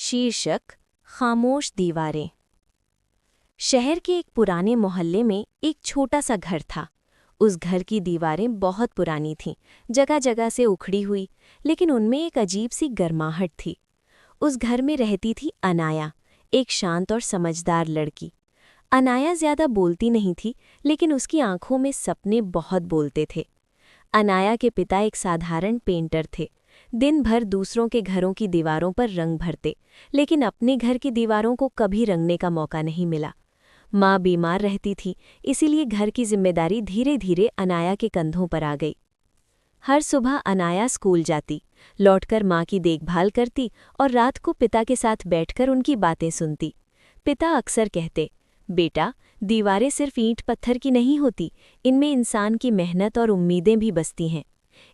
शीर्षक खामोश दीवारें। शहर के एक पुराने मोहल्ले में एक छोटा सा घर था। उस घर की दीवारें बहुत पुरानी थीं, जगह जगह से उखड़ी हुई, लेकिन उनमें एक अजीब सी गर्माहट थी। उस घर में रहती थी अनाया, एक शांत और समझदार लड़की। अनाया ज्यादा बोलती नहीं थी, लेकिन उसकी आंखों में सपने बहुत बोलते थे। अनाया के पिता एक साधारण पेंटर थे। दिन भर दूसरों के घरों की दीवारों पर रंग भरते, लेकिन अपने घर की दीवारों को कभी रंगने का मौका नहीं मिला। माँ बीमार रहती थी, इसीलिए घर की जिम्मेदारी धीरे धीरे अनाया के कंधों पर आ गई। हर सुबह अनाया स्कूल जाती, लौटकर माँ की देखभाल करती और रात को पिता के साथ बैठकर उनकी बातें सुनती। पिता अक्सर कहते, बेटा, दीवारें सिर्फ ईंट पत्थर की नहीं होती, इनमें इंसान की मेहनत और उम्मीदें भी बसती हैं।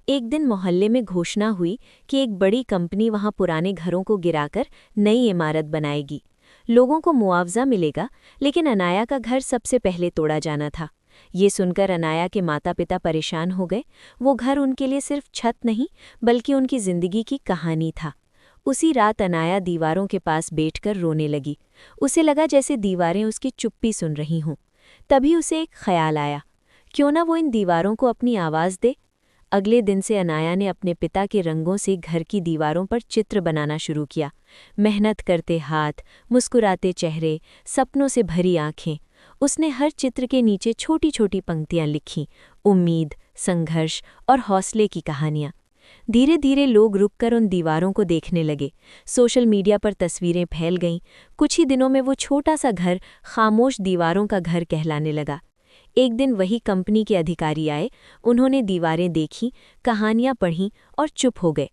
एक दिन मोहल्ले में घोषणा हुई कि एक बड़ी कंपनी वहां पुराने घरों को गिराकर नई इमारत बनाएगी। लोगों को मुआवजा मिलेगा, लेकिन अनाया का घर सबसे पहले तोड़ा जाना था। ये सुनकर अनाया के माता पिता परेशान हो गए। वो घर उनके लिए सिर्फ छत नहीं, बल्कि उनकी जिंदगी की कहानी था। उसी रात अनाया दीवारों के पास बैठकर रोने लगी। उसे लगा जैसे दीवारें उसकी चुप्पी सुन रही हों। तभी उसे एक ख्याल आया, क्यों ना वो इन दीवारों को अपनी आवाज़ दे। अगले दिन से अनाया ने अपने पिता के रंगों से घर की दीवारों पर चित्र बनाना शुरू किया। मेहनत करते हाथ, मुस्कुराते चेहरे, सपनों से भरी आंखें। उसने हर चित्र के नीचे छोटी छोटी पंक्तियां लिखीं, उम्मीद, संघर्ष और हौसले की कहानियां। धीरे धीरे लोग रुककर उन दीवारों को देखने लगे। सोशल मीडिया पर तस्वीरें फैल गईं। कुछ ही दिनों में वो छोटा सा घर खामोश दीवारों का घर कहलाने लगा। एक दिन वही कंपनी के अधिकारी आए। उन्होंने दीवारें देखीं, कहानियां पढ़ीं और चुप हो गए।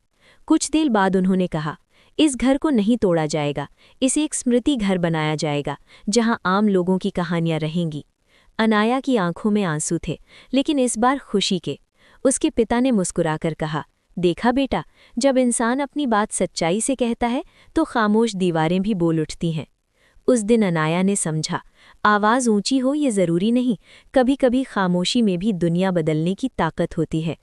कुछ देर बाद उन्होंने कहा, इस घर को नहीं तोड़ा जाएगा, इसे एक स्मृति घर बनाया जाएगा, जहां आम लोगों की कहानियां रहेंगी। अनाया की आंखों में आंसू थे, लेकिन इस बार खुशी के। उसके पिता ने मुस्कुराकर कहा, देखा बेटा, जब इंसान अपनी बात सच्चाई से कहता है तो खामोश दीवारें भी बोल उठती हैं। उस दिन अनाया ने समझा, आवाज़ ऊंची हो ये ज़रूरी नहीं, कभी कभी खामोशी में भी दुनिया बदलने की ताकत होती है।